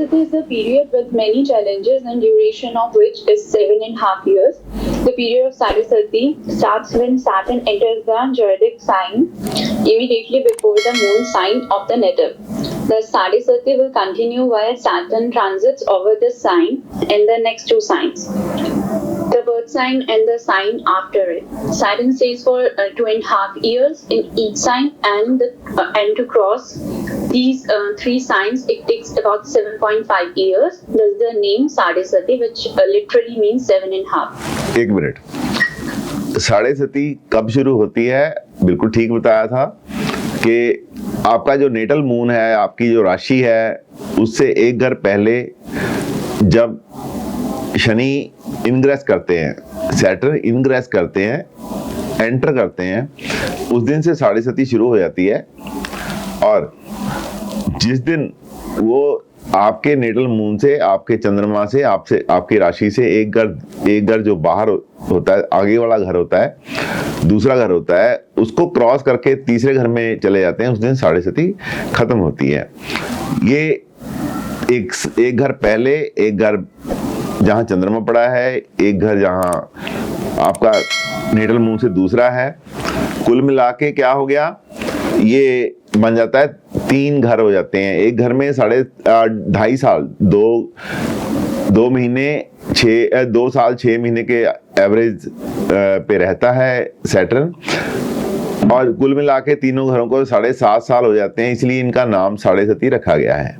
Sadisati is a period with many challenges and duration of which is 7.5 years. The period of Sadisati starts when Saturn enters the zodiac sign immediately before the moon sign of the native. The Sadisati will continue while Saturn transits over this sign in the next two signs, the birth sign and the sign after it. Saturn stays for 2.5 years in each sign, and to cross these three signs it takes about 7.5 years. Thus the name Sadisati, which literally means 7.5. एक minute, साढ़े सती कब शुरू होती है? बिल्कुल ठीक बताया था कि आपका जो नेटल मून है, आपकी जो राशि है, उससे एक घर पहले जब शनि इनग्रेस करते हैं, सैटर्न इनग्रेस करते हैं, एंटर करते हैं, उस दिन से साढ़े सती शुरू हो जाती है। और जिस दिन वो आपके नेटल मून से, आपके चंद्रमा से, आपकी राशि से एक घर जो बाहर होता है, आगे वाला घर होता है, दूसरा घर होता है, उसको क्रॉस करके तीसरे घर में चले जाते हैं, उस दिन साढ़े सती खत्म होती है। ये एक घर पहले, एक घर जहां चंद्रमा पड़ा है, एक घर जहां आपका नेटल मून से दूसरा है, कुल मिला के क्या हो गया, ये बन जाता है 3 घर हो जाते हैं। एक घर में 2.5 साल, 2 साल 6 महीने के एवरेज पे रहता है सैटर्न, और कुल मिला के तीनों घरों को 7.5 साल हो जाते हैं, इसलिए इनका नाम साढ़े सती रखा गया है।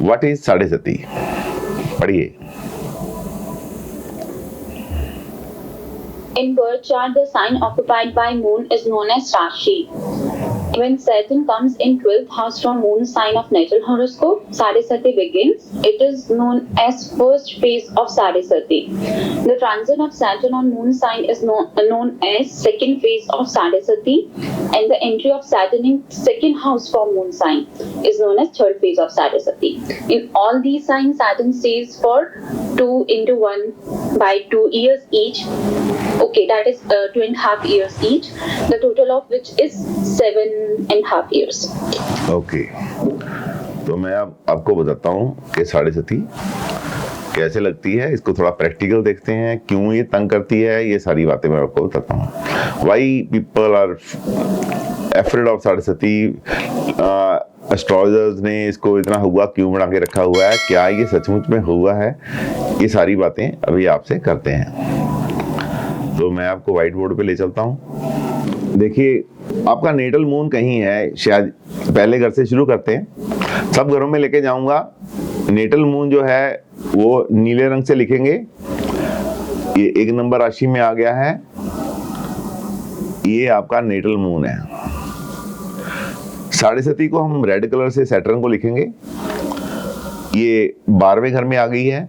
व्हाट इज साढ़े सती? पढ़िए। In birth chart, the sign occupied by moon is known as Rashi. When Saturn comes in 12th house from moon sign of natal horoscope, Sadisati begins. It is known as first phase of Sadisati. The transit of Saturn on moon sign is known as second phase of Sadisati, and the entry of Saturn in second house from moon sign is known as third phase of Sadisati. In all these signs, Saturn stays for 2 into 1 by 2 years each. Okay, that is 2.5 years each. The total of which is 7.5 years. Okay. तो मैं अब आपको बताता हूँ कि साढ़े सती कैसे लगती है। इसको थोड़ा प्रैक्टिकल देखते हैं, क्यों ये तंग करती है, ये सारी बातें मैं आपको बताता हूँ। Why people are afraid of साढ़े सती? एस्ट्रोलॉजर्स ने इसको इतना हुआ क्यों बना के रखा हुआ है, क्या ये सचमुच में हुआ है, ये सारी बातें अभी आपसे करते हैं। तो मैं आपको व्हाइट बोर्ड पे ले चलता हूँ। देखिए, आपका नेटल मून कहीं है, शायद पहले घर से शुरू करते हैं, सब घरों में लेके जाऊंगा। नेटल मून जो है वो नीले रंग से लिखेंगे, ये 1 नंबर राशि में आ गया है, ये आपका नेटल मून है। साढ़े सती को हम रेड कलर से सैटर्न को लिखेंगे, ये 12वें घर में आ गई है।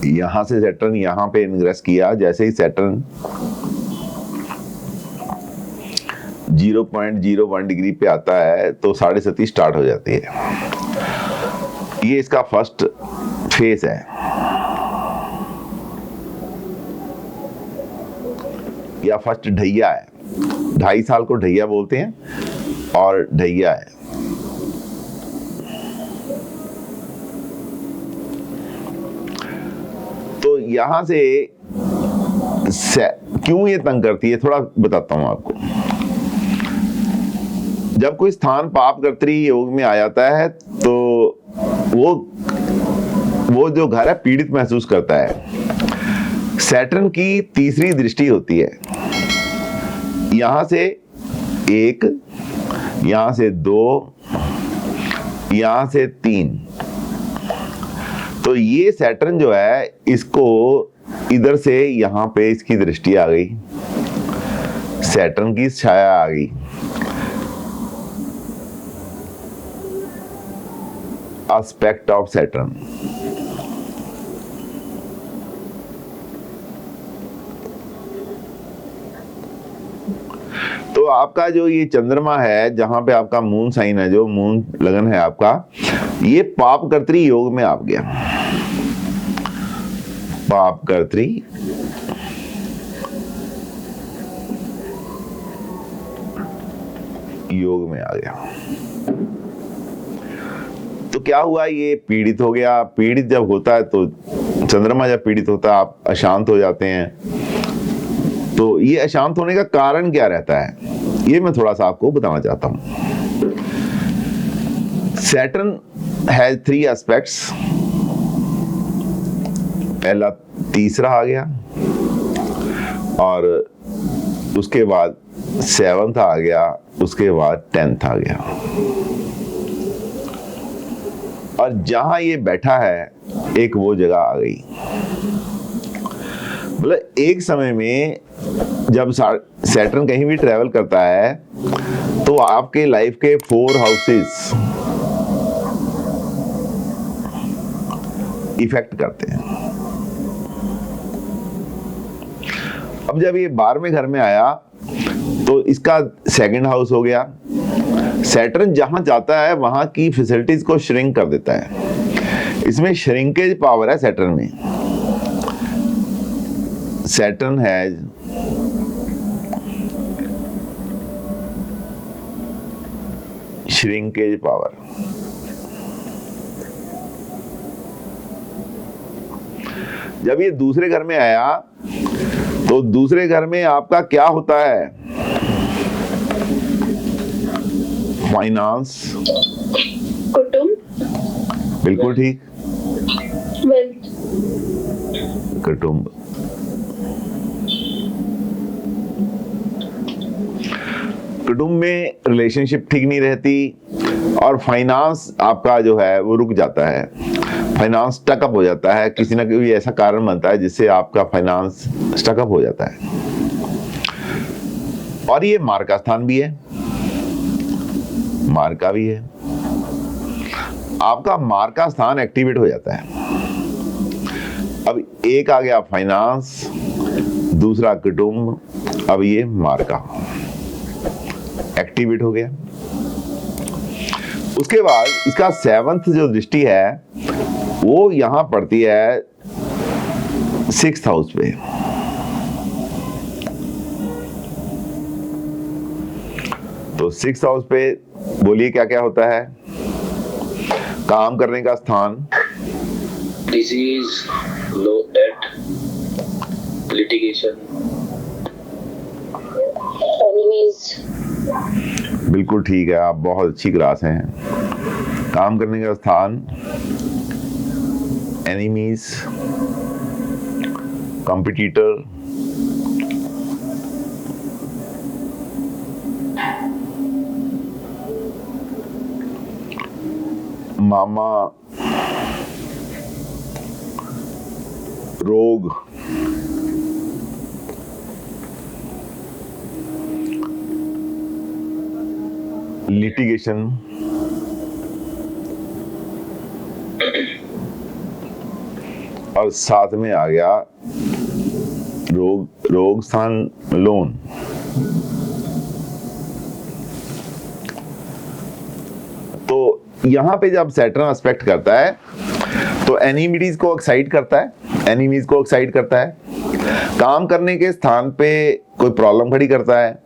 यहां से सैटर्न यहां पे इनग्रेस किया, जैसे ही सैटर्न 0.01 डिग्री पे आता है तो साढ़े सती स्टार्ट हो जाती है। ये इसका फर्स्ट फेज है, या फर्स्ट ढैया है। 2.5 साल को ढैया बोलते हैं, और ढैया है। तो यहां से क्यों ये तंग करती है थोड़ा बताता हूं आपको। जब कोई स्थान पाप कर्तरी योग में आ जाता है तो वो जो घर है पीड़ित महसूस करता है। सैटर्न की तीसरी दृष्टि होती है, यहां से 1, यहां से 2, यहां से 3। तो ये सैटर्न जो है, इसको इधर से यहां पे इसकी दृष्टि आ गई, सैटर्न की छाया आ गई। Aspect of Saturn. तो आपका जो ये चंद्रमा है, जहां पे आपका मून साइन है, जो मून लगन है आपका, ये पाप कर्त्री योग में आ गया। पाप कर्त्री योग में आ गया। तो क्या हुआ, ये पीड़ित हो गया। पीड़ित जब होता है तो चंद्रमा जब पीड़ित होता है आप अशांत हो जाते हैं। तो ये अशांत होने का कारण क्या रहता है, ये मैं थोड़ा सा आपको बताना चाहता हूं। Saturn has 3 aspects. पहला तीसरा आ गया, और उसके बाद 7th आ गया, उसके बाद 10th आ गया। और जहां ये बैठा है एक वो जगह आ गई। मतलब एक समय में जब सैटर्न कहीं भी ट्रेवल करता है तो आपके लाइफ के 4 हाउसेस इफेक्ट करते हैं। अब जब ये 12वें घर में आया तो इसका 2nd हाउस हो गया। सैटर्न जहां जाता है वहां की फैसिलिटीज को श्रिंक कर देता है। इसमें श्रिंकेज पावर है सैटर्न में। Saturn has shrinkage power. जब ये दूसरे घर में आया तो दूसरे घर में आपका क्या होता है, फाइनेंस, कुटुंब, बिल्कुल ठीक, वेल्थ, कुटुंब। कुटुंब में रिलेशनशिप ठीक नहीं रहती और फाइनेंस आपका जो है वो रुक जाता है। फाइनेंस स्टकअप हो जाता है, किसी ना कोई ऐसा कारण बनता है जिससे आपका फाइनेंस स्टकअप हो जाता है। और ये मार का स्थान भी है, मार का भी है। आपका मार का स्थान एक्टिवेट हो जाता है। अब एक आ गया फाइनेंस, दूसरा कुटुंब, अब ये मार का एक्टिवेट हो गया। उसके बाद इसका 7th जो दृष्टि है वो यहां पड़ती है 6th हाउस पे। तो 6th हाउस पे बोलिए क्या क्या होता है। काम करने का स्थान, डिजीज, लो डेट, लिटिगेशन, एनिमीज। बिल्कुल ठीक है, आप बहुत अच्छी क्लास हैं। काम करने का स्थान, एनिमीज, कॉम्पिटिटर, मामा, रोग, लिटिगेशन, और साथ में आ गया रोग स्थान, लोन। तो यहां पे जब सैटर्न एस्पेक्ट करता है तो एनिमीज को एक्साइट करता है, एनिमीज को एक्साइट करता है। काम करने के स्थान पे कोई प्रॉब्लम खड़ी करता है,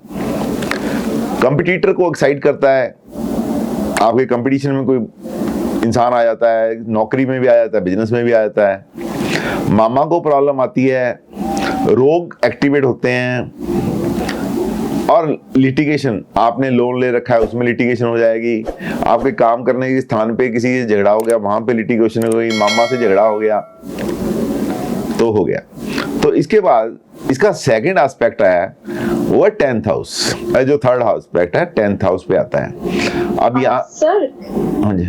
कंपटीटर को एक्साइट करता है। आपके कंपटीशन में कोई इंसान आ जाता है, नौकरी में भी आ जाता है, बिजनेस में भी आ जाता है। मामा को प्रॉब्लम आती है, रोग एक्टिवेट होते हैं, और लिटिगेशन, आपने लोन ले रखा है उसमें लिटिगेशन हो जाएगी। आपके काम करने के स्थान पे किसी से झगड़ा हो गया, वहां पे लिटिगेशन हो गई, मामा से झगड़ा हो गया तो हो गया। तो इसके बाद इसका 2nd एस्पेक्ट है वो 10th हाउस, जो 3rd हाउस एस्पेक्ट है 10th हाउस पे आता है। अब यहाँ सर, हाँ जी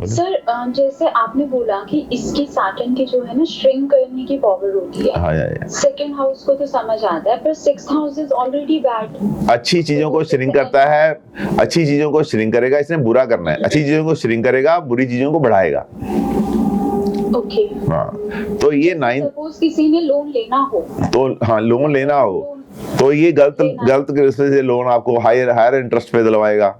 सर जैसे आपने बोला कि इसकी सैटर्न की जो है ना श्रिंक करने की पावर होती है। हाँ, 2nd हाउस को तो समझ आता है, पर 6th house is already bad. अच्छी चीजों को श्रिंक करता है, अच्छी चीजों को श्रिंक करेगा, इसने बुरा करना है। अच्छी चीजों को श्रिंक करेगा, बुरी चीजों को बढ़ाएगा। ओके। हाँ, तो ये 9, सपोज किसी ने लोन लेना हो तो हाँ लोन लेना हो तो ये गलत किस्म से लोन आपको हायर इंटरेस्ट पे दिलवाएगा,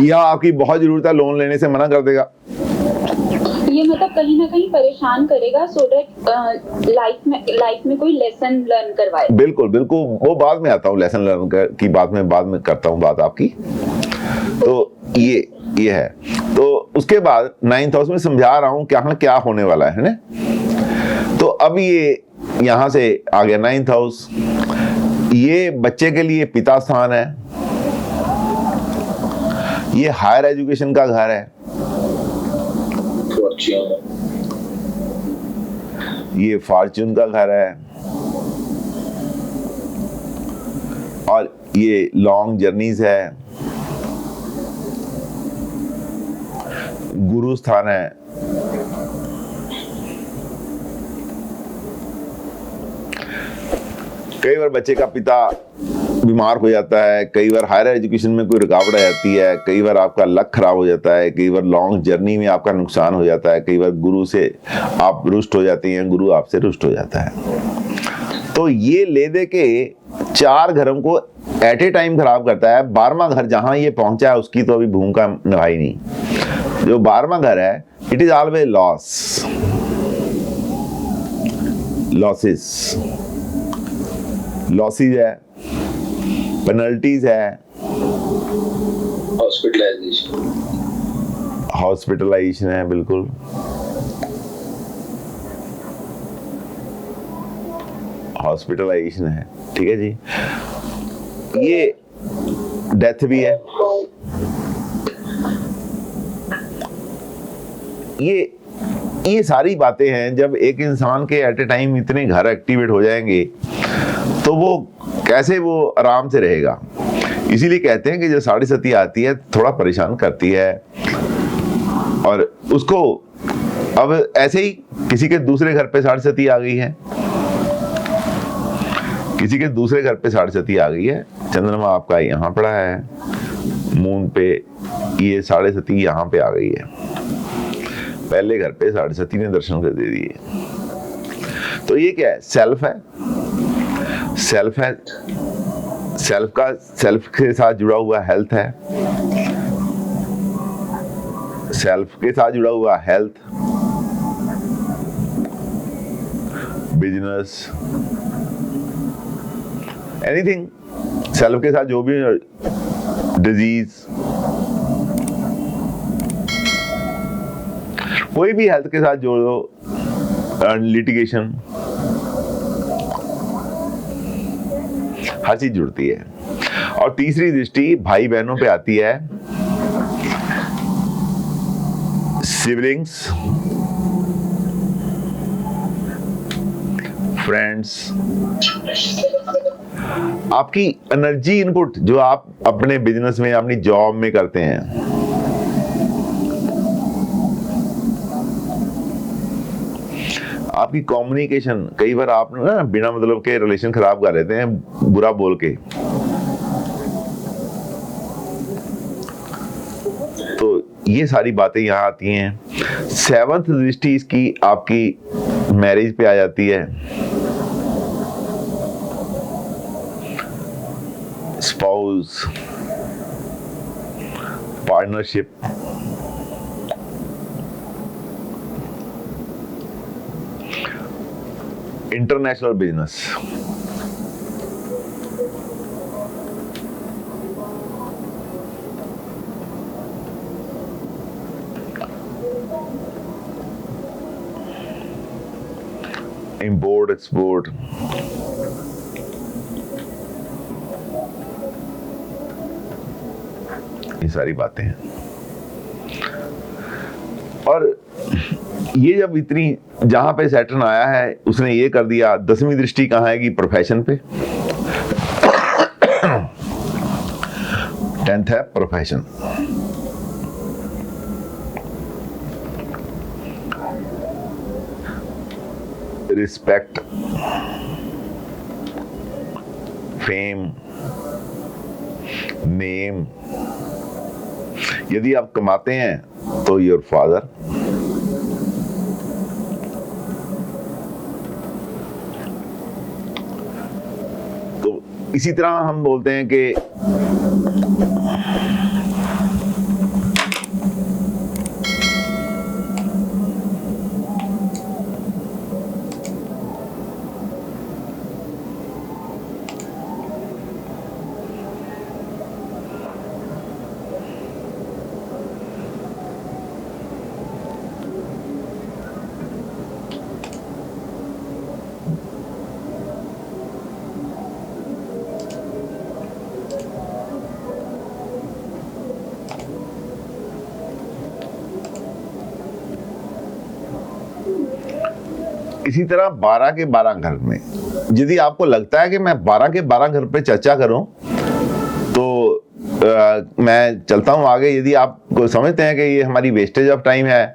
या आपकी बहुत जरूरत है लोन लेने से मना कर देगा। ये मतलब कहीं ना कहीं परेशान करेगा, सो दैट लाइफ में कोई लेसन लर्न करवाए। बिल्कुल बिल्कुल, वो बाद में आता हूँ, लेसन लर्न की बात में बाद में करता हूँ बात आपकी। तो ये है। तो उसके बाद 9th हाउस में समझा रहा हूं क्या क्या होने वाला है ना। तो अब ये यहां से आ गया 9th हाउस, ये बच्चे के लिए पिता स्थान है, ये हायर एजुकेशन का घर है, ये फॉर्च्यून का घर है, और ये लॉन्ग जर्नीज है, गुरु स्थान है, कई बार बच्चे का पिता बीमार हो जाता है, कई बार हायर एजुकेशन में कोई रुकावट आ जाती है, कई बार आपका लक खराब हो जाता है, कई बार लॉन्ग जर्नी में आपका नुकसान हो जाता है, कई बार गुरु से आप रुष्ट हो जाते हैं, गुरु आपसे रुष्ट हो जाता है। तो ये ले दे के 4 घरों को एट ए टाइम खराब करता है। 12वां घर जहां ये पहुंचा है उसकी तो अभी भूमिका निभाई नहीं। जो 12वां घर है, it is always loss, losses है, पेनल्टीज है, हॉस्पिटलाइजेशन है, बिल्कुल हॉस्पिटलाइजेशन है, ठीक है जी। ये डेथ भी है, ये सारी बातें हैं। जब एक इंसान के एट ए टाइम इतने घर एक्टिवेट हो जाएंगे तो वो कैसे वो आराम से रहेगा। इसीलिए कहते हैं कि जो 7.5 आती है थोड़ा परेशान करती है, और उसको अब ऐसे ही किसी के दूसरे घर पे 7.5 आ गई है, किसी के दूसरे घर पे 7.5 आ गई है। चंद्रमा आपका यहाँ पड़ा है, मून पे ये 7.5 यहाँ पे आ गई है, पहले घर पे 7.5 ने दर्शन कर दे दिए। तो ये क्या है? सेल्फ है, सेल्फ है, सेल्फ के साथ जुड़ा हुआ हेल्थ है, सेल्फ के साथ जुड़ा हुआ हेल्थ, बिजनेस, एनीथिंग, सेल्फ के साथ जो भी, डिजीज, कोई भी हेल्थ के साथ जोड़ो, लिटिगेशन, हर चीज जुड़ती है। और तीसरी दृष्टि भाई बहनों पे आती है, सिबलिंग्स, फ्रेंड्स, आपकी एनर्जी इनपुट जो आप अपने बिजनेस में, अपनी जॉब में करते हैं, आपकी कम्युनिकेशन, कई बार आप ना बिना मतलब के रिलेशन खराब कर लेते हैं बुरा बोल के, तो ये सारी बातें यहाँ आती हैं। 7th दृष्टि इसकी आपकी मैरिज पे आ जाती है, spouse, partnership, international business, import export, ये सारी बातें हैं। और ये जब इतनी जहां पे सैटर्न आया है उसने ये कर दिया। 10वीं दृष्टि कहाँ है कि प्रोफेशन पे, 10th है प्रोफेशन। रिस्पेक्ट, फेम, नेम, यदि आप कमाते हैं तो योर फादर, तो इसी तरह हम बोलते हैं कि इसी तरह 12 के 12 घर में यदि आपको लगता है कि मैं 12 के 12 घर पे चर्चा करूं तो मैं चलता हूं आगे। यदि आप समझते हैं कि ये हमारी वेस्टेज ऑफ टाइम है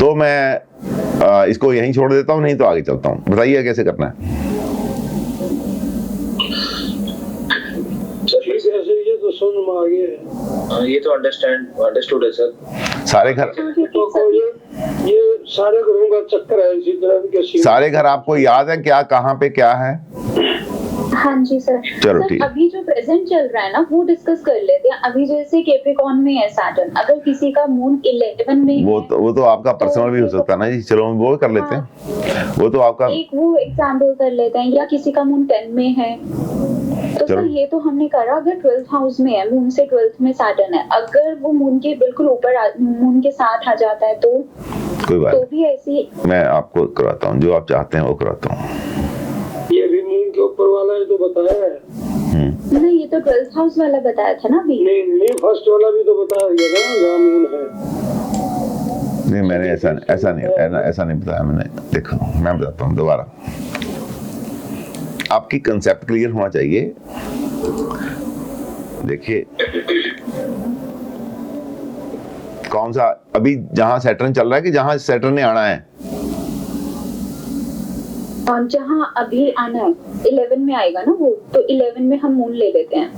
तो मैं इसको यहीं छोड़ देता हूं, नहीं तो आगे चलता हूं। बताइए कैसे करना है। ये तो समझ में आ गया है। ये तो अंडरस्टूड है सर। सारे घर, ये सारे घरों का चक्कर है इसी तरह के। सारे घर आपको याद है क्या, कहाँ पे क्या है? हाँ जी सर। चलो सर ठीक। अभी जो प्रेजेंट चल रहा है ना वो डिस्कस कर लेते हैं। अभी जैसे कैप्रिकॉर्न में है सैटर्न, अगर किसी का मून 11 में वो तो आपका पर्सनल भी हो सकता है ना जी। चलो हम वो कर लेते हैं। वो तो आपका एक वो एग्जाम्पल कर लेते हैं, या किसी का मून 10 में है तो सर ये तो हमने करा। अगर 12th हाउस में है, मून से 12th में सैटर्न है, अगर वो मून के बिल्कुल ऊपर मून के साथ आ जाता है तो कोई बात तो भी ऐसी मैं आपको कराता हूँ, जो आप चाहते हैं वो कराता हूँ। ये भी मून के ऊपर वाला है तो बताया है। नहीं, ये तो 12th हाउस वाला बताया था ना अभी। नहीं फर्स्ट वाला भी तो बताया गया था जहाँ मून है। नहीं मैंने ऐसा नहीं बताया मैंने। देखो मैं बताता हूँ दोबारा, आपकी कंसेप्ट क्लियर होना चाहिए। देखिए कौन सा अभी जहां सैटर्न चल रहा है कि जहां सैटर्न ने आना है? और जहां अभी आना है 11 में आएगा ना वो, तो 11 में हम मून ले लेते हैं।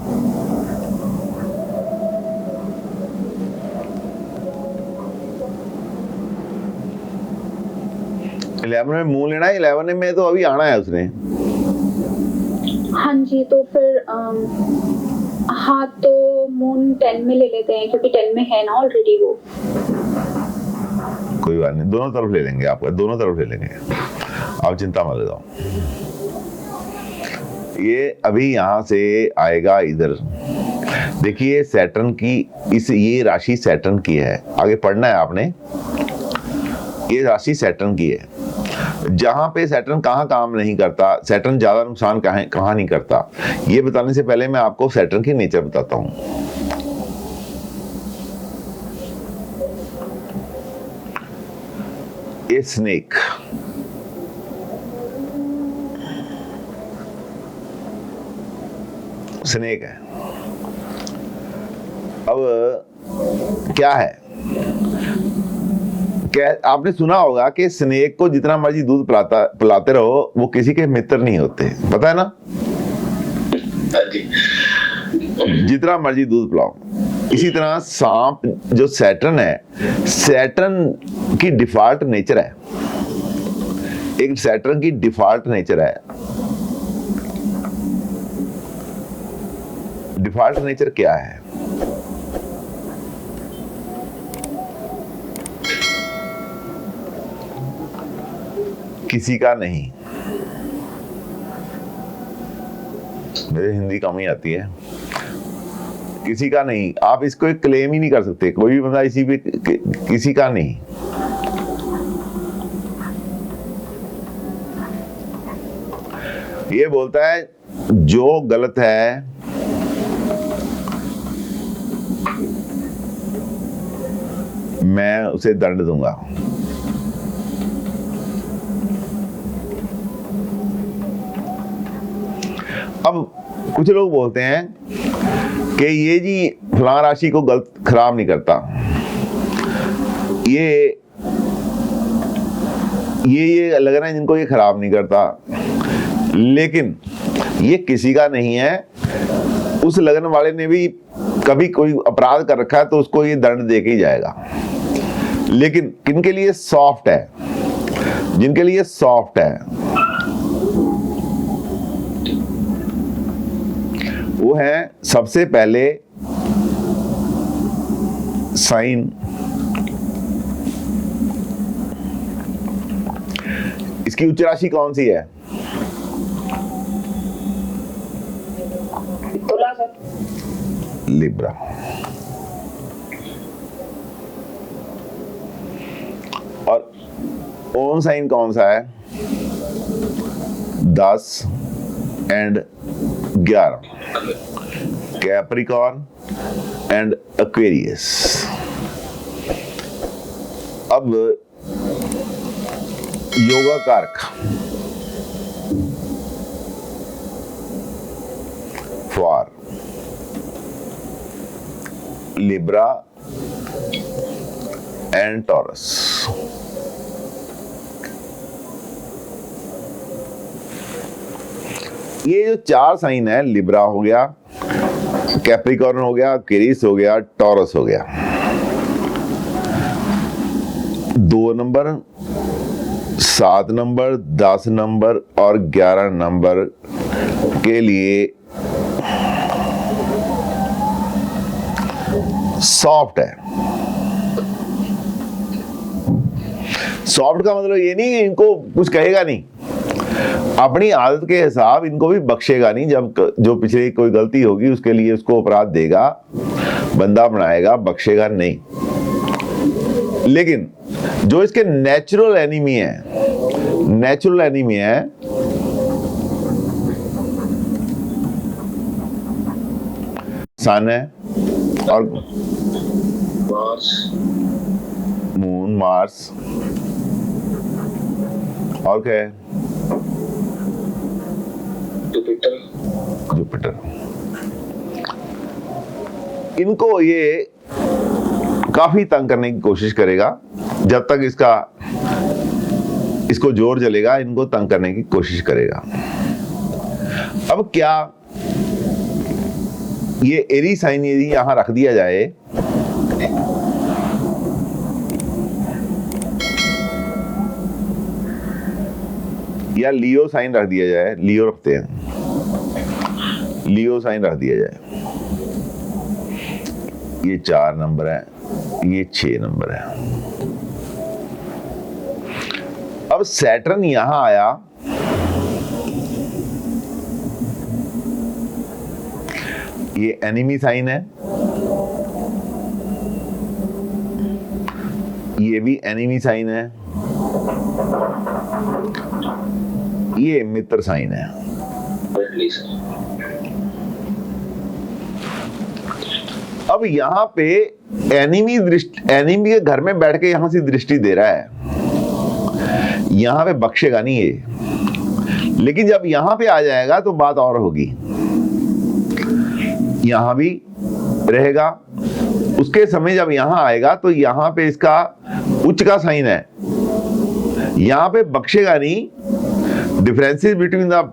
इलेवन में मून लेना है, 11 में तो अभी आना है उसने। हाँ जी, तो फिर हाँ तो मून 10 में ले लेते हैं क्योंकि 10 में है ना ऑलरेडी वो। कोई बात नहीं, दोनों तरफ ले लेंगे, आपका दोनों तरफ ले लेंगे, आप चिंता मत लगाओ। ये अभी यहां से आएगा इधर। देखिए सैटर्न की ये राशि सैटर्न की है, आगे पढ़ना है आपने। ये राशि सैटर्न की है। जहां पे सैटर्न कहाँ काम नहीं करता, सैटर्न ज्यादा नुकसान कहाँ नहीं करता, ये बताने से पहले मैं आपको सैटर्न की नेचर बताता हूं। ये स्नेक, स्नेक है। अब क्या है, क्या आपने सुना होगा कि स्नेक को जितना मर्जी दूध पिलाते रहो वो किसी के मित्र नहीं होते, पता है ना? जितना मर्जी दूध पिलाओ। इसी तरह सांप जो सैटर्न है, सैटर्न की डिफॉल्ट नेचर है, एक सैटर्न की डिफॉल्ट नेचर है। डिफॉल्ट नेचर क्या है? किसी का नहीं। मेरे हिंदी कम ही आती है। किसी का नहीं, आप इसको एक क्लेम ही नहीं कर सकते, कोई भी बंदा इसी पे किसी का नहीं। ये बोलता है जो गलत है मैं उसे दंड दूंगा। अब कुछ लोग बोलते हैं कि ये जी फलां राशि को गलत खराब नहीं करता, ये लग रहा है जिनको ये खराब नहीं करता, लेकिन ये किसी का नहीं है। उस लगन वाले ने भी कभी कोई अपराध कर रखा है तो उसको ये दंड दे के ही जाएगा। लेकिन किनके लिए सॉफ्ट है, जिनके लिए सॉफ्ट है वो है सबसे पहले साइन, इसकी उच्च राशि कौन सी है? तुला सर। लिब्रा। और ओन साइन कौन सा है? 10 एंड 11, कैप्रिकॉर्न एंड एक्वेरियस। अब योगा कारक फॉर लिब्रा एंड टॉरस। ये जो 4 साइन है, लिब्रा हो गया, कैप्रिकॉर्न हो गया, क्वेरीज हो गया, टॉरस हो गया, 2 नंबर, 7 नंबर, 10 नंबर और 11 नंबर के लिए सॉफ्ट है। सॉफ्ट का मतलब ये नहीं इनको कुछ कहेगा नहीं, अपनी आदत के हिसाब इनको भी बख्शेगा नहीं। जब जो पिछले कोई गलती होगी उसके लिए उसको अपराध देगा, बंदा बनाएगा, बख्शेगा नहीं। लेकिन जो इसके नेचुरल एनिमी है, सन है और मार्स, मून, मार्स और क्या है, जुपिटर। इनको ये काफी तंग करने की कोशिश करेगा। जब तक इसको जोर जलेगा, इनको तंग करने की कोशिश करेगा। अब क्या ये एरी साइन यदि यहां रख दिया जाए, या लियो साइन रख दिया जाए, लियो रखते हैं, लियो साइन रख दिया जाए, ये 4 नंबर है, ये 6 नंबर है। अब सैटर्न यहां आया, ये एनिमी साइन है, ये भी एनिमी साइन है, ये मित्र साइन है। अब यहां पे एनिमी के घर में बैठ के यहां से दृष्टि दे रहा है, यहां पे बख्शेगा नहीं ये। लेकिन जब यहां पे आ जाएगा तो बात और होगी, यहां भी रहेगा। उसके समय जब यहां आएगा तो यहां पे इसका उच्च का साइन है, यहां पे बख्शेगा नहीं। डिफरेंसेस बिटवीन द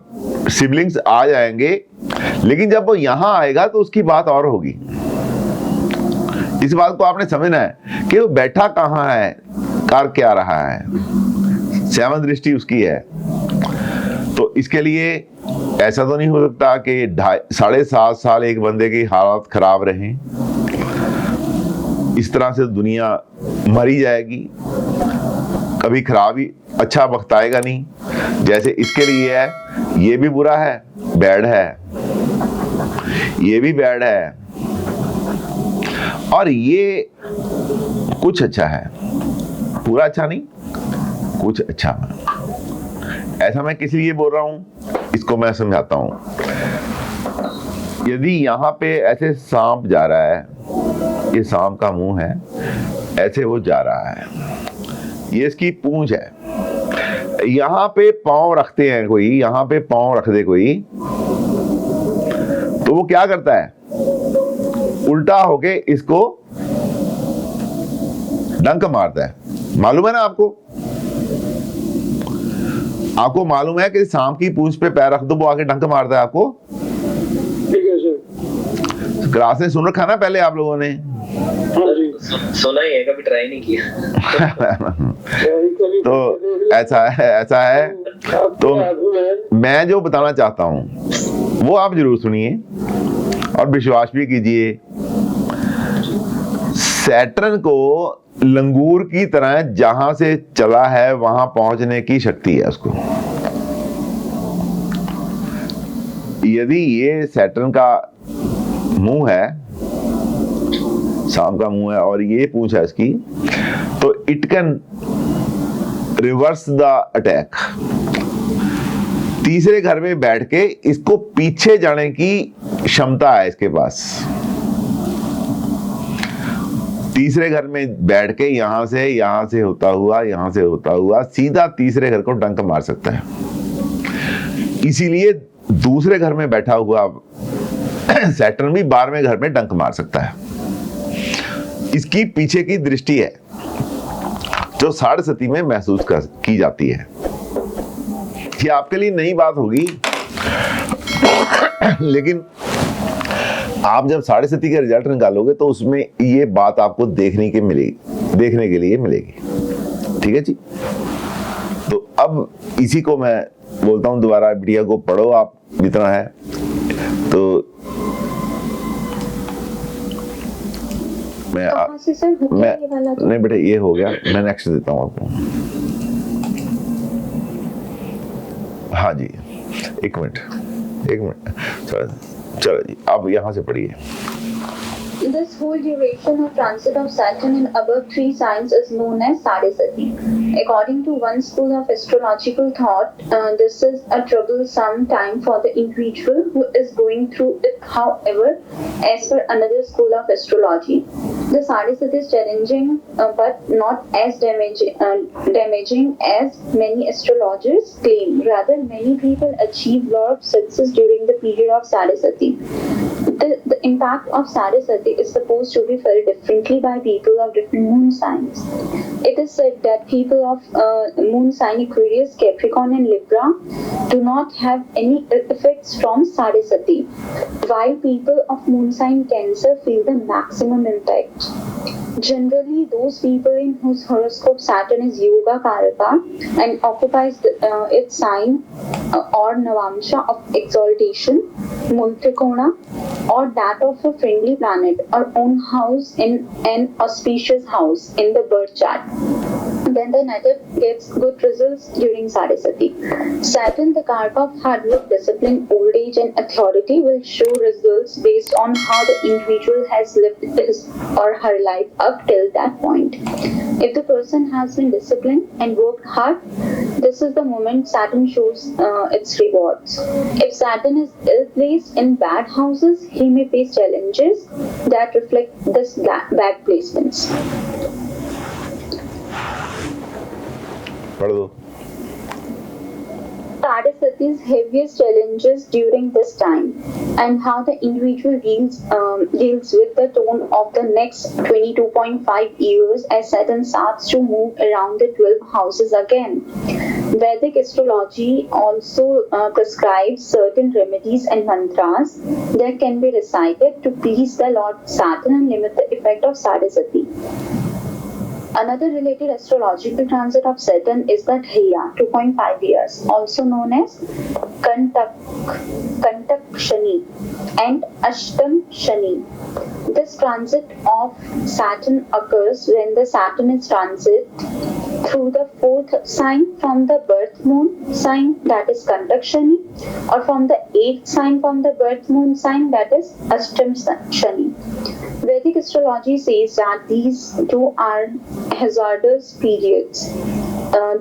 सिबलिंग्स आ जाएंगे, लेकिन जब वो यहां आएगा तो उसकी बात और होगी। इस बात को आपने समझना है कि वो बैठा कहां है, कर क्या रहा है, 7 दृष्टि उसकी है। तो इसके लिए ऐसा तो नहीं हो सकता कि 7.5 साल एक बंदे की हालत खराब रहे, इस तरह से दुनिया मरी जाएगी, कभी खराब ही अच्छा वक्त आएगा नहीं। जैसे इसके लिए है, ये भी बुरा है, बैड है, ये भी बैड है, और ये कुछ अच्छा है, पूरा अच्छा नहीं, कुछ अच्छा है। ऐसा मैं किस लिए बोल रहा हूं, इसको मैं समझाता हूं। यदि यहां पे ऐसे सांप जा रहा है, ये सांप का मुंह है, ऐसे वो जा रहा है, ये इसकी पूंछ है, यहां पे पांव रखते हैं कोई, यहां पे पांव रख दे कोई, तो वो क्या करता है, उल्टा होके इसको डंक मारता है। मालूम है ना आपको? आपको मालूम है कि सांप की पूंछ पे पैर रख दो, वो आके डंक मारता है आपको। ठीक है सर, क्लास में सुन रखा ना पहले आप लोगों ने? सुना ही है, कभी ट्राई नहीं किया। तो ऐसा है। तो मैं जो बताना चाहता हूं वो आप जरूर सुनिए और विश्वास भी कीजिए। सैटर्न को लंगूर की तरह जहां से चला है वहां पहुंचने की शक्ति है उसको। यदि ये सैटर्न का मुंह है, सांप का मुंह है और ये पूंछ है इसकी, तो it can reverse the attack. तीसरे घर में बैठ के इसको पीछे जाने की क्षमता है इसके पास। तीसरे घर में बैठ के यहाँ से होता हुआ सीधा तीसरे घर को डंक मार सकता है। इसीलिए दूसरे घर में बैठा हुआ सैटर्न भी 12वें घर में डंक मार सकता है। इसकी पीछे की दृष्टि है जो साढ़े में महसूस की जाती है। ये आपके लिए नई बात होगी, लेकिन आप जब साढ़े के रिजल्ट निकालोगे तो उसमें ये बात आपको देखने के लिए मिलेगी। ठीक है जी। तो अब इसी को मैं बोलता हूं, दोबारा वीडियो को पढ़ो आप जितना है। तो नहीं बेटे ये हो गया, मैं नेक्स्ट देता हूं आपको। हाँ जी, एक मिनट चलो जी, आप यहाँ से पढ़िए। This whole duration of transit of Saturn in above 3 signs is known as Sadesati. According to one school of astrological thought, this is a troublesome time for the individual who is going through it. However, as per another school of astrology, the Sadesati is challenging but not as damaging as many astrologers claim. Rather, many people achieve lot of success during the period of Sadesati. The impact of Sadesati is supposed to be felt differently by people of different moon signs. It is said that people of moon sign Aquarius, Capricorn and Libra do not have any effects from Sadesati, while people of moon sign Cancer feel the maximum impact. Generally, those people in whose horoscope Saturn is Yoga Karaka and occupies its sign or Navamsha of exaltation, Muntrikona, or that of a friendly planet, or own house in an auspicious house in the birth chart, then the native gets good results during Sadesati. Saturn, the karaka of hard work, discipline, old age and authority, will show results based on how the individual has lived his or her life up till that point. If the person has been disciplined and worked hard, this is the moment Saturn shows its rewards. If Saturn is ill-placed in bad houses, he may face challenges that reflect this bad placements. पढ़ दो। Sadesati's heaviest challenges during this time and how the individual deals with the tone of the next 22.5 years as Saturn starts to move around the 12 houses again. Vedic astrology also prescribes certain remedies and mantras that can be recited to please the Lord Saturn and limit the effect of Sadesati. Another related astrological transit of Saturn is the Dhaya, 2.5 years, also known as Kantak Shani and Ashtam Shani. This transit of Saturn occurs when the Saturn is transit through the 4th sign from the birth moon sign, that is Kantak Shani, or from the 8th sign from the birth moon sign, that is Ashtam Shani. Vedic astrology says that these two are hazardous periods,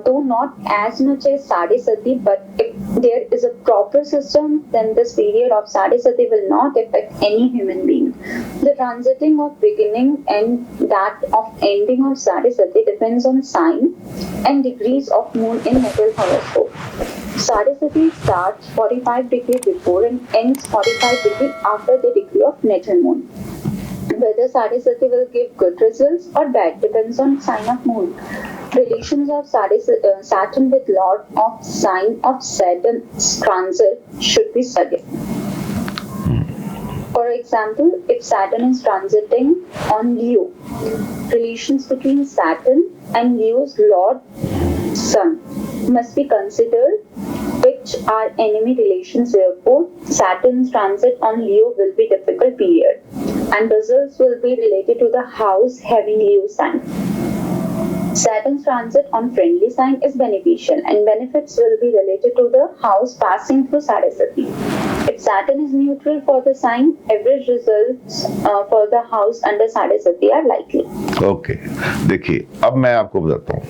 though not as much as Sadesati, but if there is a proper system, then this period of Sadesati will not affect any human being. The transiting of beginning and that of ending of Sadesati depends on sign and degrees of moon in natal horoscope. Sadesati starts 45 degrees before and ends 45 degrees after the degree of natal moon. Whether Sadesati will give good results or bad depends on sign of moon. Relations of Saturn with Lord of sign of Saturn's transit should be studied. For example, if Saturn is transiting on Leo, relations between Saturn and Leo's Lord Sun must be considered, which are enemy relations. Therefore, Saturn's transit on Leo will be difficult period, and results will be related to the house having Leo sign. Saturn's transit on friendly sign is beneficial, and benefits will be related to the house passing through Sadesati. If Saturn is neutral for the sign, average results for the house under Sadesati are likely. Okay, देखिए अब मैं आपको बताता हूँ।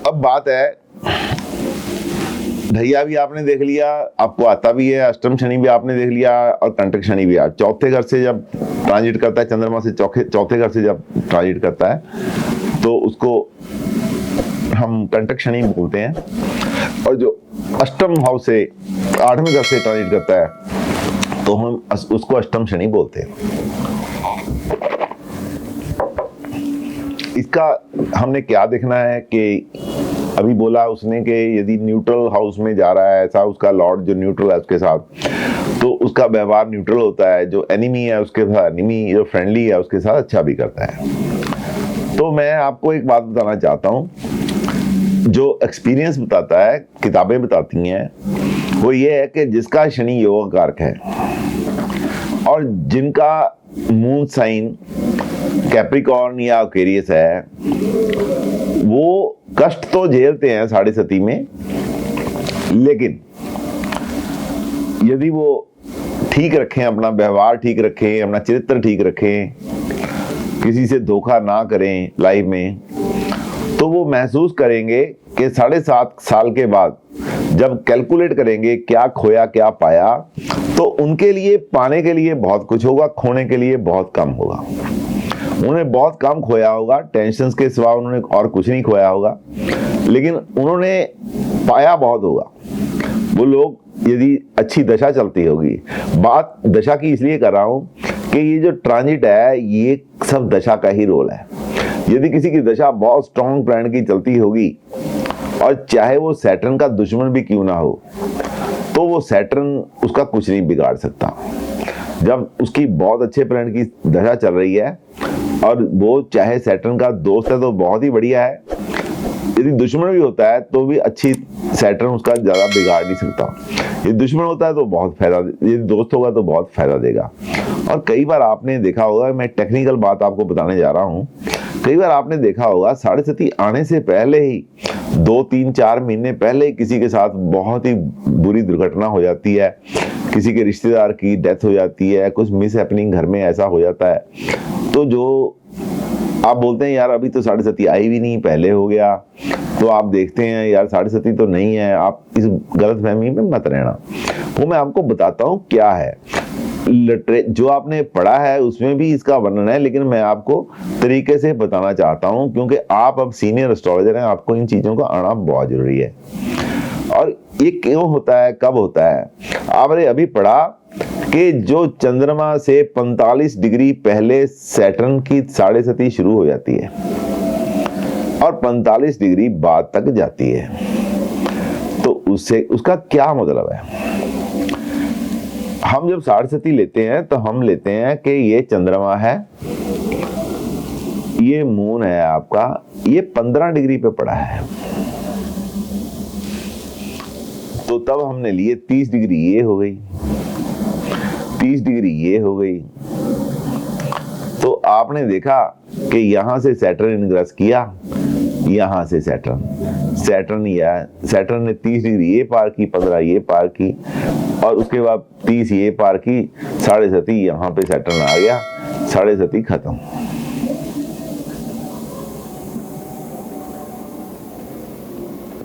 अब बात है ढैया भी आपने देख लिया, आपको आता भी है, अष्टम शनि भी आपने देख लिया और कंटक शनि भी। चौथे घर से जब ट्रांजिट करता है चंद्रमा से, चौथे घर से जब ट्रांजिट करता है तो उसको हम कंटक शनि बोलते हैं, और जो अष्टम हाउस से 8वें घर से ट्रांजिट करता है तो हम उसको अष्टम शनि बोलते हैं। इसका हमने क्या देखना है कि अभी बोला उसने कि यदि न्यूट्रल हाउस में जा रहा है, ऐसा उसका लॉर्ड जो न्यूट्रल है उसके साथ, तो उसका व्यवहार न्यूट्रल होता है, जो एनिमी है उसके साथ एनिमी, जो फ्रेंडली है उसके साथ अच्छा भी करता है। तो मैं आपको एक बात बताना चाहता हूँ, जो एक्सपीरियंस बताता है, किताबें बताती हैं, वो ये है कि जिसका शनि योग कारक है और जिनका मून साइन कैप्रिकॉर्न या एक्वेरियस है, वो कष्ट तो झेलते हैं 7.5 में, लेकिन यदि वो ठीक रखें, अपना व्यवहार ठीक रखें, अपना चरित्र ठीक रखें, किसी से धोखा ना करें लाइफ में, तो वो महसूस करेंगे कि 7.5 साल के बाद जब कैलकुलेट करेंगे क्या खोया क्या पाया, तो उनके लिए पाने के लिए बहुत कुछ होगा, खोने के लिए बहुत कम होगा। उन्होंने बहुत कम खोया होगा, टेंशन्स के सिवा उन्होंने और कुछ नहीं खोया होगा, लेकिन उन्होंने पाया बहुत होगा। वो लोग यदि अच्छी दशा चलती होगी, बात दशा की इसलिए कर रहा हूं कि ये जो ट्रांजिट है ये सब दशा का ही रोल है। यदि किसी की दशा बहुत स्ट्रॉन्ग प्लैनेट की चलती होगी, और चाहे वो सैटर्न का दुश्मन भी क्यों ना हो, तो वो सैटर्न उसका कुछ नहीं बिगाड़ सकता। जब उसकी बहुत अच्छे प्लैनेट की दशा चल रही है और वो चाहे सैटर्न का दोस्त है तो बहुत ही बढ़िया है, यदि दुश्मन भी होता है तो भी अच्छी सैटर्न उसका ज्यादा बिगाड़ नहीं सकता। यदि दुश्मन होता है तो बहुत फायदा, यदि दोस्त होगा तो बहुत फायदा देगा। और कई बार आपने देखा होगा, मैं टेक्निकल बात आपको बताने जा रहा हूँ, कई बार आपने देखा होगा 7.5 आने से पहले ही 2-3-4 महीने पहले किसी के साथ बहुत ही बुरी दुर्घटना हो जाती है, किसी के रिश्तेदार की डेथ हो जाती है, कुछ मिस हैपनिंग घर में ऐसा हो जाता है, तो जो आप बोलते हैं यार अभी तो 7.5 आई भी नहीं, पहले हो गया, तो आप देखते हैं यार 7.5 तो नहीं है, आप इस गलतफहमी में मत रहना। वो मैं आपको बताता हूँ क्या है। जो आपने पढ़ा है उसमें भी इसका वर्णन है, लेकिन मैं आपको तरीके से बताना चाहता हूं, क्योंकि आप अब सीनियर एस्ट्रोलॉजर हैं, आपको इन चीजों का आना बहुत जरूरी है। और ये क्यों होता है, कब होता है? आपने अभी पढ़ा कि जो चंद्रमा से 45 डिग्री पहले सैटर्न की 7.5 शुरू हो जाती है और 45 डिग्री बाद तक जाती है, तो उससे उसका क्या मतलब है? हम जब 7.5 लेते हैं तो हम लेते हैं कि ये चंद्रमा है, ये मून है आपका, ये 15 डिग्री पे पड़ा है, तो तब हमने लिए 30 डिग्री ये हो गई, 30 डिग्री ये हो गई। तो आपने देखा कि यहां से सैटर्न इनग्रेस किया, यहां से सैटर्न ने 30 डिग्री ये पार की, 15 ये पार की, और उसके बाद 30 ये पार की, 7.5 यहां पे सैटर्न आ गया, 7.5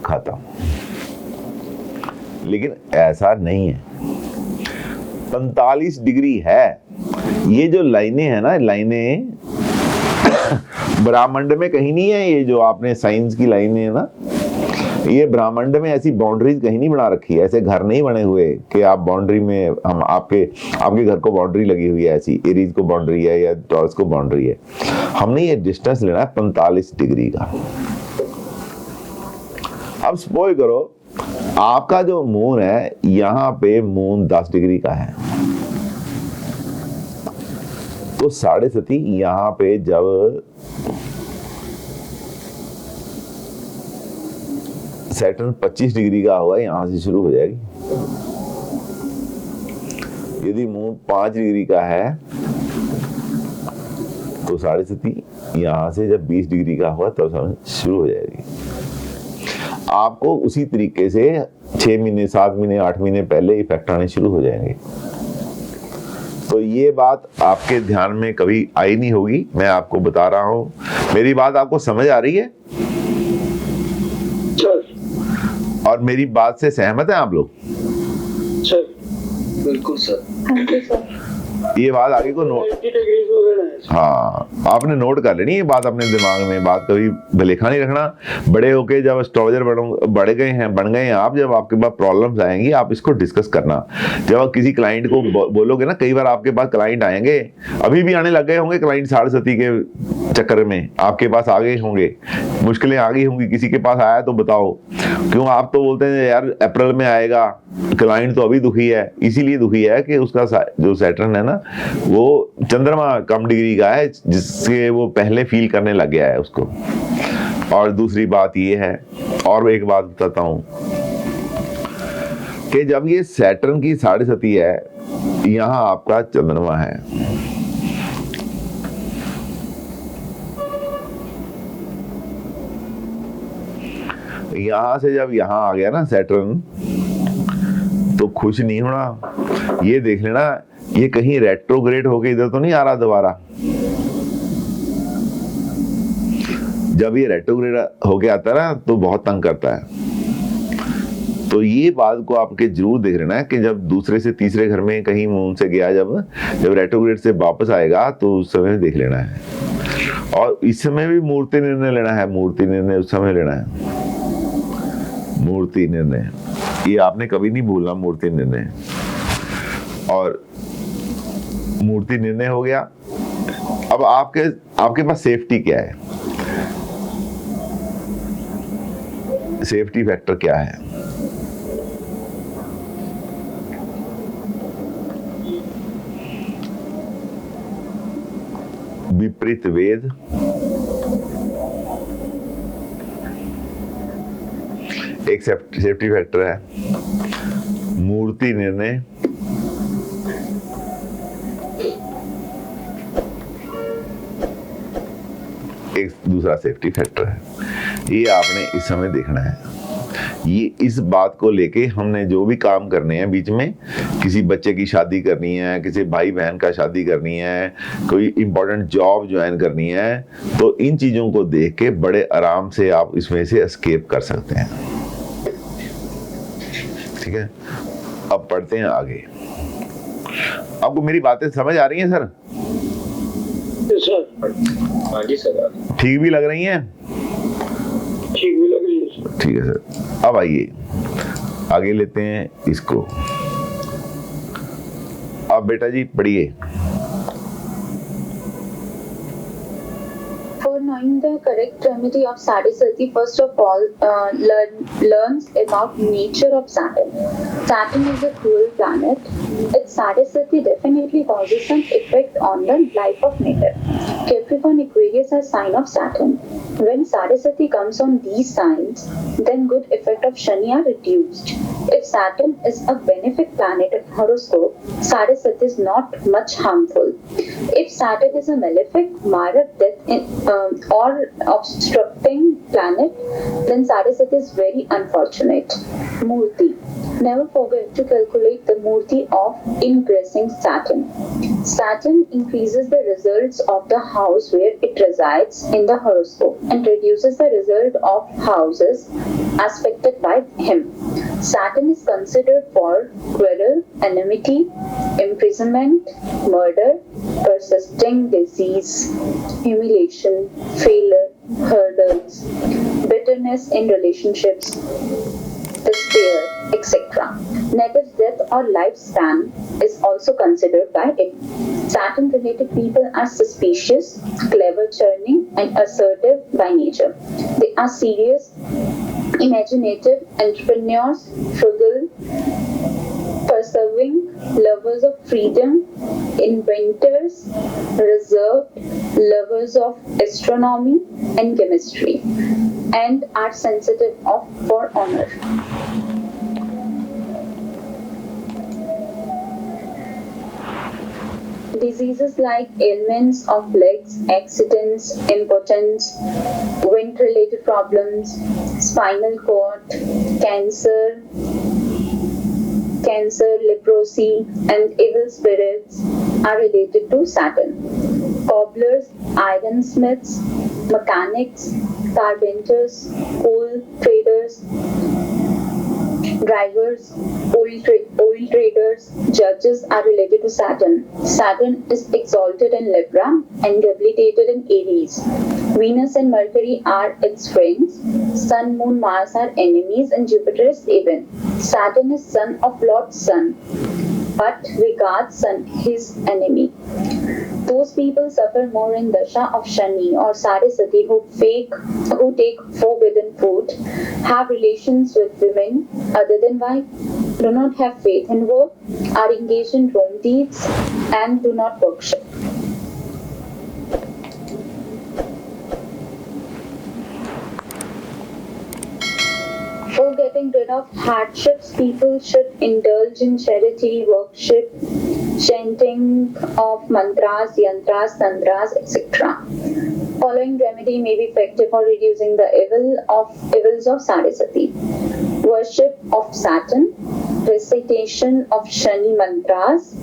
खत्म। लेकिन ऐसा नहीं है, 45 डिग्री है। ये जो लाइनें है ना, लाइनें ब्रह्मांड में कहीं नहीं है, ये जो आपने साइंस की लाइनें है ना, ये ब्रह्मांड में ऐसी बाउंड्रीज कहीं नहीं बना रखी है, ऐसे घर नहीं बने हुए कि आप बाउंड्री में, हम आपके घर को बाउंड्री लगी हुई है, ऐसी एरीज को बाउंड्री है या टॉरस को बाउंड्री है। हमने ये डिस्टेंस लेना है 45 डिग्री का। अब सपोज करो आपका जो मून है, यहां पे मून 10 डिग्री का है, तो 7.5 यहां पे जब सैटर्न 25 डिग्री का होगा, यहां से शुरू हो जाएगी। यदि मून 5 डिग्री का है तो 7.5 यहां से जब 20 डिग्री का होगा तब शुरू हो जाएगी। आपको उसी तरीके से 6 महीने, 7 महीने, 8 महीने पहले इफेक्ट आने शुरू हो जाएंगे। तो ये बात आपके ध्यान में कभी आई नहीं होगी, मैं आपको बता रहा हूं। मेरी बात आपको समझ आ रही है? और मेरी बात से सहमत हैं आप लोग? सर बिल्कुल सर। Thank you sir. ये बात आगे को नोट, 80 डिग्री में रहना है सर। हाँ आपने नोट कर लेनी ये बात अपने दिमाग में, बात कभी भलेखा नहीं रखना। बड़े होके जब एस्ट्रोलॉजर बन गए हैं आप, जब आपके पास प्रॉब्लम्स आएंगी आप इसको डिस्कस करना। जब आप किसी क्लाइंट को बोलोगे ना, कई बार आपके पास क्लाइंट आएंगे, अभी भी आने लग गए होंगे क्लाइंट साढ़े सती के चक्कर में आपके पास आ गए होंगे, मुश्किलें आ गई होंगी, किसी के पास आया तो बताओ क्यों। आप तो बोलते हैं यार अप्रैल में आएगा, क्लाइंट तो अभी दुखी है, इसीलिए दुखी है कि उसका जो सैटर्न है ना वो चंद्रमा कम डिग्री का है, जिससे वो पहले फील करने लग गया है उसको। और दूसरी बात ये है, और एक बात बताता हूं कि जब ये सैटर्न की साढ़े सती है, यहां आपका चंद्रमा है, यहां से जब यहां आ गया ना सैटर्न, तो खुश नहीं होना। ये देख लेना ये कहीं रेट्रोग्रेड होके इधर तो नहीं आ रहा दोबारा। जब ये रेट्रोग्रेड होके आता है ना तो बहुत तंग करता है। तो ये बात को आपके जरूर देख लेना है कि जब दूसरे से तीसरे घर में कहीं मून से गया, जब रेट्रोग्रेड से वापस आएगा तो उस समय देख लेना है। और इस समय भी मूर्ति निर्णय लेना है, मूर्ति निर्णय उस समय लेना है, मूर्ति निर्णय। ये आपने कभी नहीं भूलना, मूर्ति निर्णय। और मूर्ति निर्णय हो गया। अब आपके पास सेफ्टी क्या है, सेफ्टी फैक्टर क्या है? विपरीत वेद, एक सेफ्टी फैक्टर है, मूर्ति निर्णय, एक दूसरा सेफ्टी फैक्टर है। ये आपने इस समय देखना है। ये इस बात को लेके हमने जो भी काम करने हैं बीच में, किसी बच्चे की शादी करनी है, किसी भाई बहन का शादी करनी है, कोई इंपॉर्टेंट जॉब ज्वाइन करनी है, तो इन चीजों को देख के बड़े आराम से आप इसमें से एस्केप कर सकते हैं। ठीक है, अब पढ़ते हैं आगे। आपको मेरी बातें समझ आ रही हैं सर? सर हाँ जी सर। ठीक भी लग रही हैं? ठीक भी लग रही है सर। ठीक है सर। अब आइए आगे लेते हैं इसको। अब बेटा जी पढ़िए। For knowing the correct remedy of Sadisati, first of all, learns about nature of Saturn. Saturn is a cruel planet. Its Sadisati definitely causes some effect on the life of nature. Capricorn, Aquarius are sign of Saturn. When Sadisati comes on these signs, then good effect of Shani are reduced. If Saturn is a benefic planet in horoscope, Sadisati is not much harmful. If Saturn is a malefic, Marak, death or obstructing planet, then Sadisati is very unfortunate. Murti. Never forget to calculate the Murti of ingressing Saturn. Saturn increases the results of the house where it resides in the horoscope and reduces the result of houses aspected by him. Saturn is considered for quarrel, enmity, imprisonment, murder, persisting disease, humiliation, failure, hurdles, bitterness in relationships, despair, etc. Negative death or lifespan is also considered by it. Saturn related people are suspicious, clever, churning, and assertive by nature. They are serious, imaginative, entrepreneurs, frugal, persevering, lovers of freedom, inventors, reserved, lovers of astronomy and chemistry, and are sensitive for honor. Diseases like ailments of legs, accidents, impotence, wind-related problems, spinal cord, cancer, leprosy, and evil spirits are related to Saturn. Cobblers, ironsmiths, mechanics, carpenters, coal traders, Drivers, oil traders, judges are related to Saturn. Saturn is exalted in Libra and debilitated in Aries. Venus and Mercury are its friends. Sun, Moon, Mars are enemies, and Jupiter is even. Saturn is son of Lord Sun, but regards Sun his enemy. Those people suffer more in Dasha of Shani or Saraswati who take forbidden food, have relations with women other than wife, do not have faith in work, are engaged in wrong deeds, and do not worship. For getting rid of hardships, people should indulge in charity, worship, chanting of mantras, yantras, tantras, etc. Following remedy may be effective for reducing the evils of Saraswati. Worship of Saturn, recitation of Shani mantras,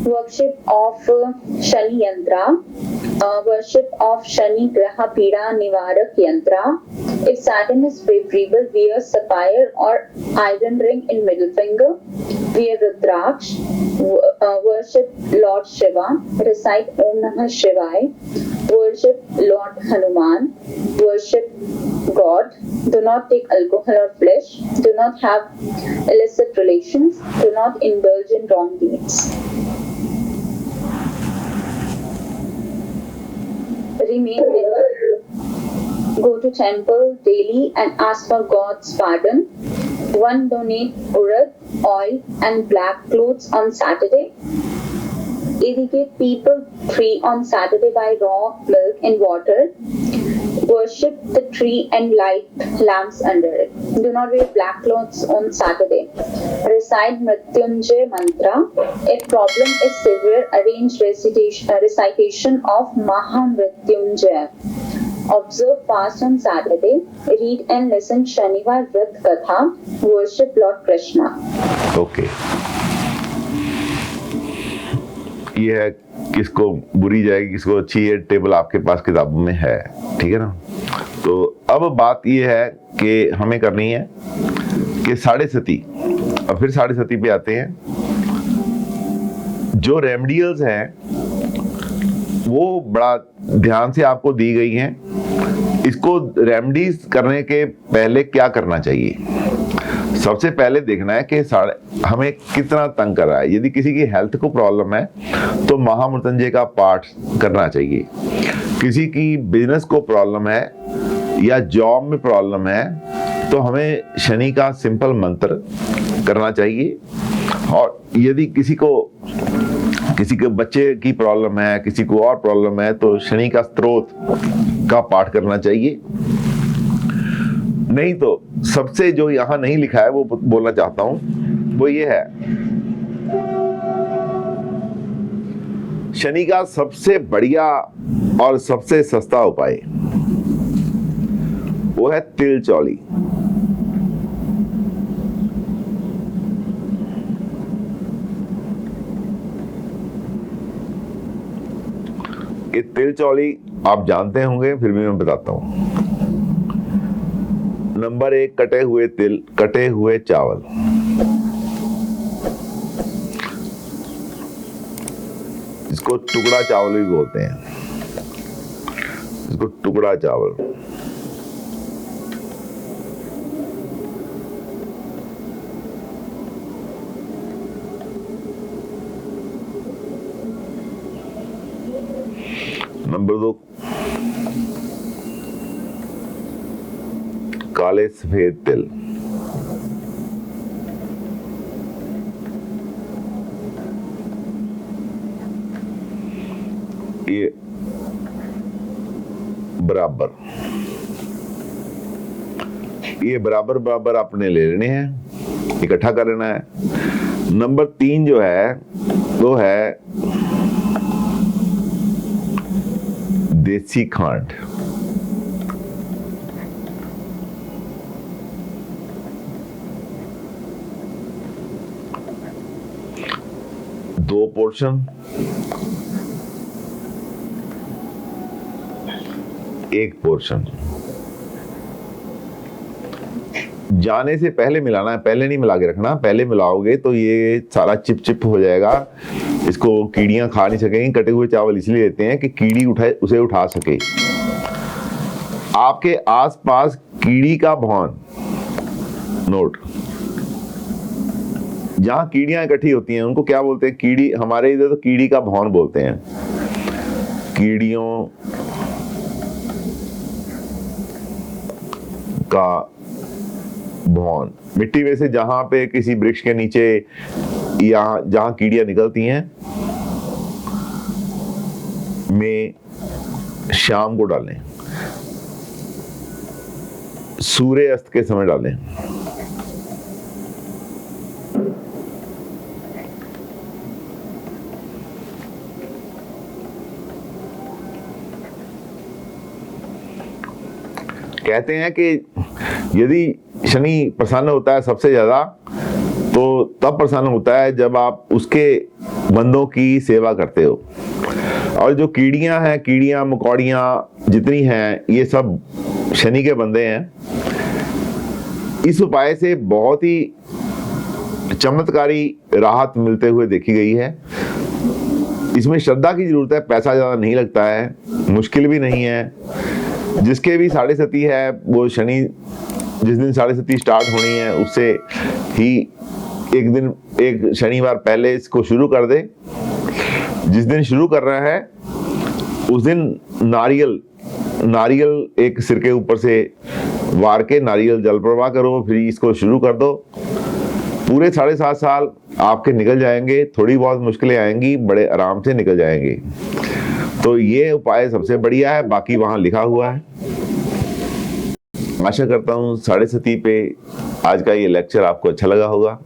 worship of Shani yantra, worship of Shani Graha Pida Nivarak Yantra. If Saturn is favorable, wear sapphire or iron ring in middle finger, wear Rudraksh, worship Lord Shiva, recite Om Namah Shivaya, worship Lord Hanuman, worship God, do not take alcohol or flesh, do not have illicit relations, do not indulge in wrong deeds. Remain in, go to temple daily and ask for God's pardon. 1. Donate urad, oil and black clothes on Saturday. Irrigate people 3 on Saturday by raw milk and water. Worship the tree and light lamps under it. Do not wear black clothes on Saturday. Recite Mrityunjay mantra. If problem is severe, arrange recitation of Mahamrityunjay. Observe fast on Saturday. Read and listen Shanivar Vrit Katha. Worship Lord Krishna. Okay, ये है किसको बुरी जाएगी किसको अच्छी, ये table आपके पास किताबों में है, ठीक है ना। तो अब बात ये है कि हमें करनी है कि साढ़े सती, और फिर साढ़े सती पे आते हैं। जो रेमेडियल्स हैं वो बड़ा ध्यान से आपको दी गई हैं। इसको रेमेडीज करने के पहले क्या करना चाहिए? सबसे पहले देखना है कि हमें कितना तंग कर रहा है। यदि किसी की हेल्थ को प्रॉब्लम है तो महामृत्युंजय का पाठ करना चाहिए। किसी की बिजनेस को प्रॉब्लम है या जॉब में प्रॉब्लम है तो हमें शनि का सिंपल मंत्र करना चाहिए। और यदि किसी के बच्चे की प्रॉब्लम है, किसी को और प्रॉब्लम है, तो शनि का स्तोत्र का पाठ करना चाहिए। नहीं तो सबसे जो यहां नहीं लिखा है वो बोलना चाहता हूं, वो ये है, शनि का सबसे बढ़िया और सबसे सस्ता उपाय वो है तिल चौली। ये तिल चौली आप जानते होंगे, फिर भी मैं बताता हूं। नंबर 1, कटे हुए तिल, कटे हुए चावल, इसको टुकड़ा चावल भी बोलते हैं, इसको टुकड़ा चावल। नंबर 2, काले सफेद तिल, ये बराबर, ये बराबर बराबर आपने ले लेने हैं, इकट्ठा कर लेना है। नंबर 3 जो है वो है देसी खांड, दो पोर्शन, एक पोर्शन जाने से पहले मिलाना है, पहले नहीं मिला के रखना। पहले मिलाओगे तो ये सारा चिप चिप हो जाएगा, इसको कीड़ियां खा नहीं सकेंगी। कटे हुए चावल इसलिए लेते हैं कि कीड़ी उसे उठा सके। आपके आसपास कीड़ी का भौन, नोट, जहां कीड़ियां इकट्ठी होती हैं उनको क्या बोलते हैं? कीड़ी। हमारे इधर तो कीड़ी का भौन बोलते हैं। कीड़ियों का भौन, मिट्टी में से जहां पे किसी वृक्ष के नीचे या जहां कीड़ियां निकलती हैं, में शाम को डालें, सूर्य अस्त के समय डालें। कहते हैं कि यदि शनि प्रसन्न होता है सबसे ज्यादा, तो तब प्रसन्न होता है जब आप उसके बंदों की सेवा करते हो। और जो कीड़ियां हैं, कीड़ियां मकौड़ियां जितनी हैं, ये सब शनि के बंदे हैं। इस उपाय से बहुत ही चमत्कारी राहत मिलते हुए देखी गई है। इसमें श्रद्धा की जरूरत है, पैसा ज्यादा नहीं लगता है, मुश्किल भी नहीं है। जिसके भी साढ़े सती है वो शनि, जिस दिन साढ़े सती स्टार्ट होनी है उससे ही एक शनिवार पहले इसको शुरू कर दे। जिस दिन शुरू कर रहा है उस दिन नारियल एक सिर के ऊपर से वार के नारियल जल प्रवाह करो, फिर इसको शुरू कर दो। पूरे 7.5 साल आपके निकल जाएंगे। थोड़ी बहुत मुश्किलें आएंगी, बड़े आराम से निकल जाएंगे। तो ये उपाय सबसे बढ़िया है, बाकी वहां लिखा हुआ है। आशा करता हूं साढ़े सती पे आज का ये लेक्चर आपको अच्छा लगा होगा।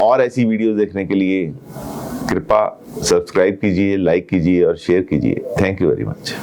और ऐसी वीडियो देखने के लिए कृपया सब्सक्राइब कीजिए, लाइक कीजिए और शेयर कीजिए। Thank you very much.